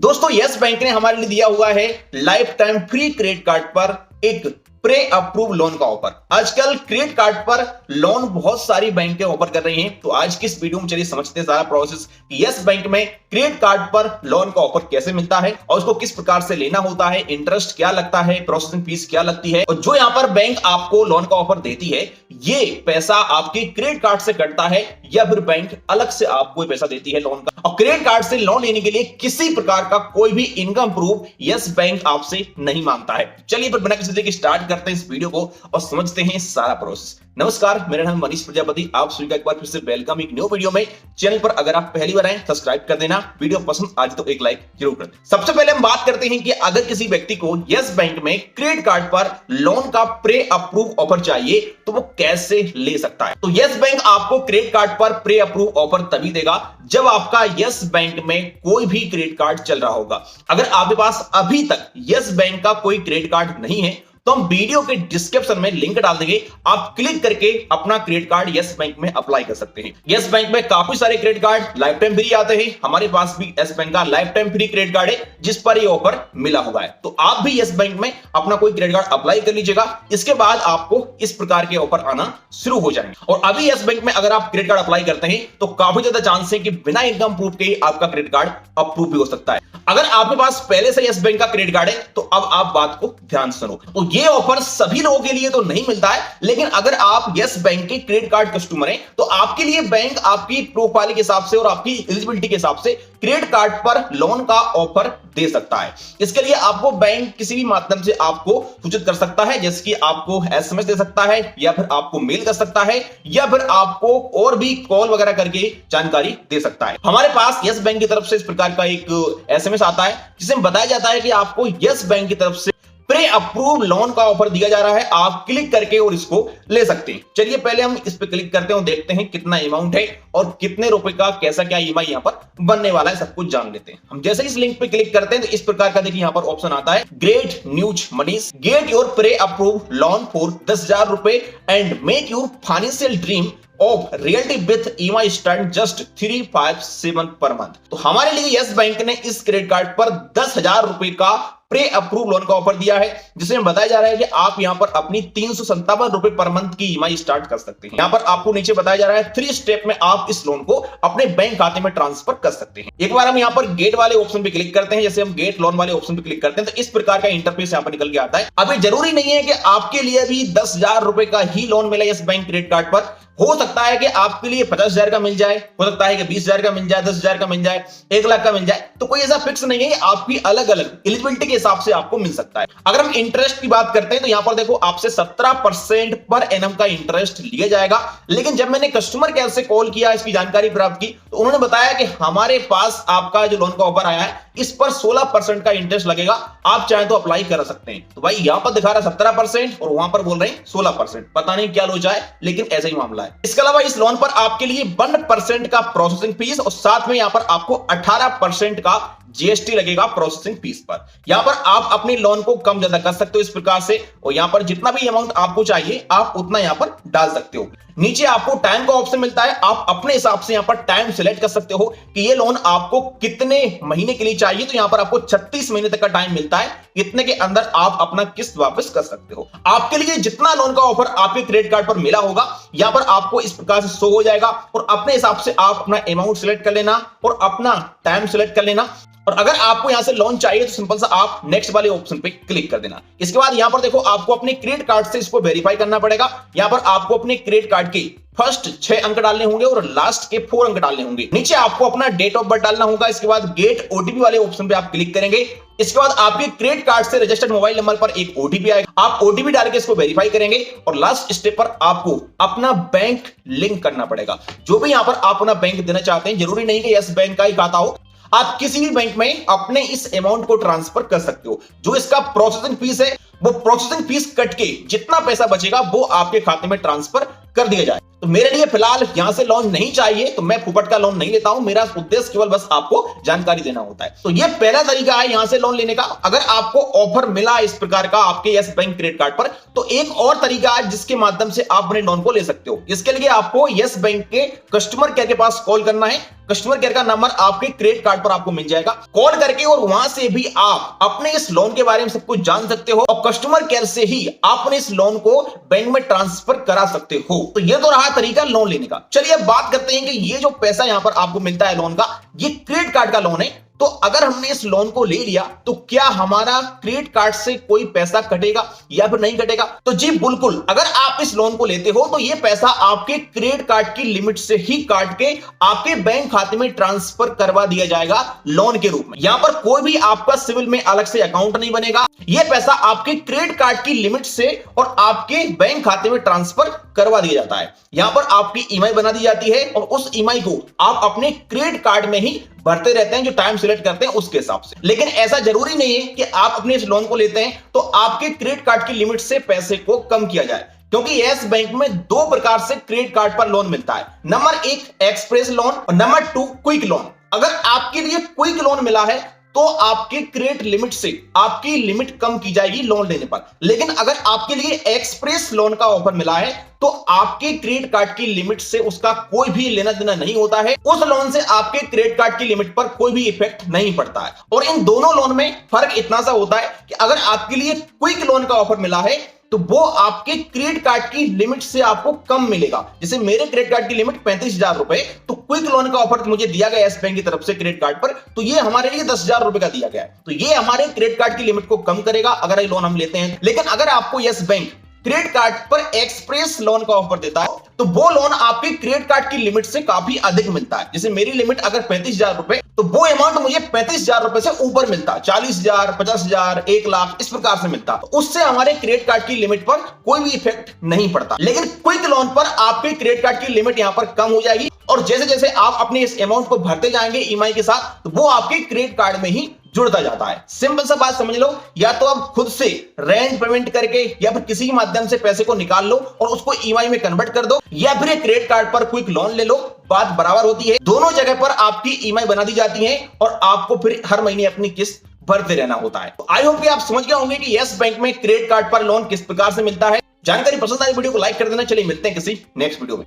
दोस्तों yes bank ने हमारे लिए दिया हुआ है life time free credit card पर एक प्रे अप्रूव लोन का ऑफर। आजकल क्रेडिट कार्ड पर लोन बहुत सारी बैंकें ऑफर कर रही हैं, तो आज की इस वीडियो में चलिए समझते हैं सारा प्रोसेस कि यस बैंक में क्रेडिट कार्ड पर लोन का ऑफर कैसे मिलता है और उसको किस प्रकार से लेना होता है, इंटरेस्ट क्या लगता है, प्रोसेसिंग फीस क्या लगती है, और जो यहाँ पर बैंक आपको लोन का ऑफर देती है ये पैसा आपके क्रेडिट कार्ड से कटता है या फिर बैंक अलग से आपको पैसा देती है लोन का। और क्रेडिट कार्ड से लोन लेने के लिए किसी प्रकार का कोई भी इनकम प्रूफ यस बैंक आपसे नहीं मांगता है। चलिए बिना किसी देरी के स्टार्ट करते हैं इस वीडियो को और समझते हैं सारा प्रोसेस। नमस्कार, मेरा नाम मनीष प्रजापति, आप सभी का एक बार फिर से वेलकम एक न्यू वीडियो में। चैनल पर अगर आप पहली बार आए सब्सक्राइब कर देना, वीडियो पसंद आज तो एक लाइक जरूर कर देना। सबसे पहले हम बात करते हैं कि अगर किसी व्यक्ति को यस बैंक में क्रेडिट कार्ड पर लोन का प्रे अप्रूव ऑफर चाहिए तो वो कैसे ले सकता है। तो यस बैंक आपको क्रेडिट कार्ड पर प्रे अप्रूव ऑफर तभी देगा जब आपका यस बैंक में कोई भी क्रेडिट कार्ड चल रहा होगा। अगर आपके पास अभी तक यस बैंक का कोई क्रेडिट कार्ड नहीं है तो हम वीडियो के डिस्क्रिप्शन में लिंक डाल देंगे, आप क्लिक करके अपना क्रेडिट कार्ड यस बैंक में अप्लाई कर सकते हैं। यस बैंक में काफी सारे credit card life time free आते हैं, हमारे पास भी यस बैंक का life time free credit card है जिस पर ये ऑफर मिला हुआ है। तो आप भी यस बैंक में अपना कोई क्रेडिट कार्ड अप्लाई कर लीजिएगा, इसके बाद आपको इस प्रकार के ऑफर आना शुरू हो जाएंगे। और अभी यस बैंक में अगर आप क्रेडिट कार्ड अप्लाई करते हैं तो काफी ज्यादा चांस है कि बिना इनकम प्रूफ के आपका क्रेडिट कार्ड अप्रूव भी हो सकता है। अगर आपके पास पहले से यस बैंक का क्रेडिट कार्ड है तो अब आप बात को ध्यान सुनो। तो ये ऑफर सभी लोगों के लिए तो नहीं मिलता है, लेकिन अगर आप यस बैंक के क्रेडिट कार्ड कस्टमर हैं तो आपके लिए बैंक आपकी प्रोफाइल के हिसाब से और आपकी एलिजिबिलिटी के हिसाब से क्रेडिट कार्ड पर लोन का ऑफर दे सकता है। इसके लिए आपको बैंक किसी भी माध्यम से आपको सूचित कर सकता है, जैसे कि आपको एसएमएस दे सकता है या फिर आपको मेल कर सकता है या फिर आपको और भी कॉल वगैरह करके जानकारी दे सकता है। हमारे पास यस बैंक की तरफ से इस प्रकार का एक एसएमएस आता है जिसमें बताया जाता है कि आपको यस बैंक की तरफ से प्रे अप्रूव लोन का ऑफर दिया जा रहा है, आप क्लिक करके और इसको ले सकते हैं। चलिए पहले हम इस पे क्लिक करते हैं और देखते हैं कितना अमाउंट है और कितने रुपए का कैसा क्या ईएमआई यहां पर बनने वाला है, सब कुछ जान लेते हैं। हम जैसे इस लिंक पे क्लिक करते हैं तो इस प्रकार का देखिए यहां पर ऑप्शन आता है, great news Manish, get your pre approve loan for 10,000 रुपए and make your financial dream of reality with EMI start just 357 per month. तो हमारे लिए यस बैंक ने इस क्रेडिट कार्ड पर 10,000 रुपए का प्रे अप्रूव लोन का ऑफर दिया है, जिसमें बताया जा रहा है कि आप यहां पर अपनी 357 रुपए पर मंथ की ईएमआई स्टार्ट कर सकते हैं। यहां पर आपको नीचे बताया जा रहा है 3 स्टेप में आप इस लोन को अपने बैंक खाते में ट्रांसफर कर सकते हैं। एक बार हम यहां पर गेट वाले ऑप्शन पे क्लिक करते हैं, जैसे हम गेट लोन वाले ऑप्शन पे क्लिक करते हैं तो इस प्रकार का इंटरफेस यहां पर निकल के आता है। अभी जरूरी नहीं है कि आपके लिए भी 10,000 रुपए का ही लोन मिले यस बैंक क्रेडिट कार्ड पर, हो सकता है कि आपके लिए 50,000 का मिल जाए, हो सकता है कि 20,000 का मिल जाए, 10,000 का मिल जाए, 1 लाख का मिल जाए। तो कोई ऐसा फिक्स नहीं है, आपकी अलग अलग एलिजिबिलिटी के हिसाब से आपको मिल सकता है। अगर हम इंटरेस्ट की बात करते हैं तो यहां पर देखो आपसे 17% पर एनम का इंटरेस्ट लिया जाएगा, लेकिन जब मैंने कस्टमर केयर से कॉल किया, इसकी जानकारी प्राप्त की तो उन्होंने बताया कि हमारे पास आपका जो लोन का ऑफर आया है इस पर 16% का इंटरेस्ट लगेगा, आप चाहे तो अप्लाई कर सकते हैं। तो भाई यहां पर दिखा रहा है 17% और वहां पर बोल रहे हैं 16%, पता नहीं क्या लोचा है लेकिन ऐसा ही मामला है। इसके अलावा इस लोन पर आपके लिए 1% का प्रोसेसिंग फीस और साथ में यहां पर आपको 18% का जीएसटी लगेगा प्रोसेसिंग फीस पर। यहां पर आप अपनी लोन को कम ज्यादा कर सकते हो इस प्रकार से, और यहां पर जितना भी अमाउंट आपको चाहिए आप उतना यहां पर डाल सकते हो। नीचे आपको टाइम का ऑप्शन मिलता है, आप अपने हिसाब से यहां पर टाइम सिलेक्ट कर सकते हो कि ये लोन आपको कितने महीने के लिए चाहिए। तो यहां पर आपको 36 महीने तक का टाइम मिलता है, इतने के अंदर आप अपना किस्त वापस कर सकते हो। आपके लिए जितना लोन का ऑफर आपके क्रेडिट कार्ड पर मिला होगा यहां पर आपको इस प्रकार से शो हो जाएगा, और अपने हिसाब से आप अपना अमाउंट सिलेक्ट कर लेना और अपना टाइम सिलेक्ट कर लेना। और अगर आपको यहां से लोन चाहिए तो सिंपल सा आप नेक्स्ट वाले ऑप्शन पे क्लिक कर देना। इसके बाद यहां पर देखो आपको अपने क्रेडिट कार्ड से इसको वेरीफाई करना पड़ेगा। यहां पर आपको अपने क्रेडिट कार्ड के फर्स्ट 6 अंक डालने होंगे और लास्ट के 4 अंक डालने होंगे। नीचे आपको अपना डेट ऑफ बर्थ डालना होगा। इसके बाद गेट ओटीपी वाले ऑप्शन पे आप क्लिक करेंगे। इसके बाद आपके क्रेडिट कार्ड से रजिस्टर्ड मोबाइल नंबर पर एक ओटीपी आएगा, आप ओटीपी डाल के इसको वेरीफाई करेंगे और लास्ट स्टेप पर आपको अपना बैंक लिंक करना पड़ेगा। जो भी यहां पर आप अपना बैंक देना चाहते हैं, जरूरी नहीं कि यस बैंक का ही खाता हो, आप किसी भी बैंक में अपने इस अमाउंट को ट्रांसफर कर सकते हो। जो इसका प्रोसेसिंग फीस है वो प्रोसेसिंग फीस कट के जितना पैसा बचेगा वो आपके खाते में ट्रांसफर कर दिया जाए। तो मेरे लिए फिलहाल यहां से लोन नहीं चाहिए, तो मैं फुकट का लोन नहीं लेता हूं। मेरा उद्देश्य केवल बस आपको जानकारी देना होता है। तो ये पहला तरीका है यहां से लोन लेने का। अगर आपको ऑफर मिला इस प्रकार का आपके यस बैंक क्रेडिट कार्ड पर, तो एक और तरीका है जिसके माध्यम से आप अपने लोन को ले सकते हो। इसके लिए आपको यस बैंक के कस्टमर केयर के पास कॉल करना है। कस्टमर केयर का नंबर आपके क्रेडिट कार्ड पर आपको मिल जाएगा। कॉल करके और वहां से भी आप अपने इस लोन के बारे में सब कुछ जान सकते हो और कस्टमर केयर से ही आप अपने इस लोन को बैंक में ट्रांसफर करा सकते हो। तो ये तो रहा तरीका लोन लेने का। चलिए अब बात करते हैं कि ये जो पैसा यहां पर आपको मिलता है लोन का, ये क्रेडिट कार्ड का लोन है। तो अगर हमने इस लोन को ले लिया तो क्या हमारा क्रेडिट कार्ड से कोई पैसा कटेगा या फिर नहीं कटेगा? तो जी बिल्कुल, अगर आप इस लोन को लेते हो तो ये पैसा आपके क्रेडिट कार्ड की लिमिट से ही काट के आपके बैंक खाते में ट्रांसफर करवा दिया जाएगा लोन के रूप में। यहां पर कोई भी आपका सिविल में अलग से अकाउंट नहीं बनेगा। यह पैसा आपके क्रेडिट कार्ड की लिमिट से और आपके बैंक खाते में ट्रांसफर करवा दिया जाता है। यहां पर आपकी ईएमआई बना दी जाती है और उस ईएमआई को आप अपने क्रेडिट कार्ड में ही भरते रहते हैं, जो टाइम सिलेक्ट करते हैं उसके हिसाब से। लेकिन ऐसा जरूरी नहीं है कि आप अपने इस लोन को लेते हैं तो आपके क्रेडिट कार्ड की लिमिट से पैसे को कम किया जाए, क्योंकि यस बैंक में दो प्रकार से क्रेडिट कार्ड पर लोन मिलता है। नंबर 1 एक्सप्रेस लोन और नंबर 2 क्विक लोन। अगर आपके लिए क्विक लोन मिला है तो आपके क्रेडिट लिमिट से आपकी लिमिट कम की जाएगी लोन लेने पर। लेकिन अगर आपके लिए एक्सप्रेस लोन का ऑफर मिला है तो आपके क्रेडिट कार्ड की लिमिट से उसका कोई भी लेना देना नहीं होता है। उस लोन से आपके क्रेडिट कार्ड की लिमिट पर कोई भी इफेक्ट नहीं पड़ता है। और इन दोनों लोन में फर्क इतना सा होता है कि अगर आपके लिए क्विक लोन का ऑफर मिला है तो वो आपके क्रेडिट कार्ड की लिमिट से आपको कम मिलेगा। जैसे मेरे क्रेडिट कार्ड की लिमिट 35,000 रुपए, तो क्विक लोन का ऑफर मुझे दिया गया यस बैंक की तरफ से क्रेडिट कार्ड पर, तो ये हमारे लिए 10,000 रुपए का दिया गया है। तो ये हमारे क्रेडिट कार्ड की लिमिट को कम करेगा अगर ये लोन हम लेते हैं। लेकिन अगर आपको यस बैंक क्रेडिट कार्ड पर एक्सप्रेस लोन का ऑफर देता है तो वो लोन आपके क्रेडिट कार्ड की लिमिट से काफी अधिक मिलता है। जैसे मेरी लिमिट अगर 35,000 रुपए, तो वो अमाउंट मुझे 35,000 रुपए से ऊपर मिलता है। 40,000, 50,000, 1 लाख इस प्रकार से मिलता है। तो उससे हमारे क्रेडिट कार्ड की लिमिट पर कोई भी इफेक्ट नहीं पड़ता। लेकिन क्विक लोन पर आपके क्रेडिट कार्ड की लिमिट यहां पर कम हो जाएगी और जैसे जैसे आप अपने इस अमाउंट को भरते जाएंगे ईएमआई के साथ, तो वो आपके क्रेडिट कार्ड में ही जुड़ता जाता है। सिंपल सा बात समझ लो, या तो आप खुद से रेंट पेमेंट करके या फिर किसी माध्यम से पैसे को निकाल लो और उसको ईएमआई में कन्वर्ट कर दो, या फिर क्रेडिट कार्ड पर क्विक लोन ले लो। बात बराबर होती है। दोनों जगह पर आपकी ईएमआई बना दी जाती है और आपको फिर हर महीने अपनी किस्त भरते रहना होता है। तो आई होप कि आप समझ गए होंगे कि यस बैंक में क्रेडिट कार्ड पर लोन किस प्रकार से मिलता है। जानकारी पसंद आई वीडियो को लाइक कर देना। चलिए मिलते हैं किसी नेक्स्ट वीडियो में।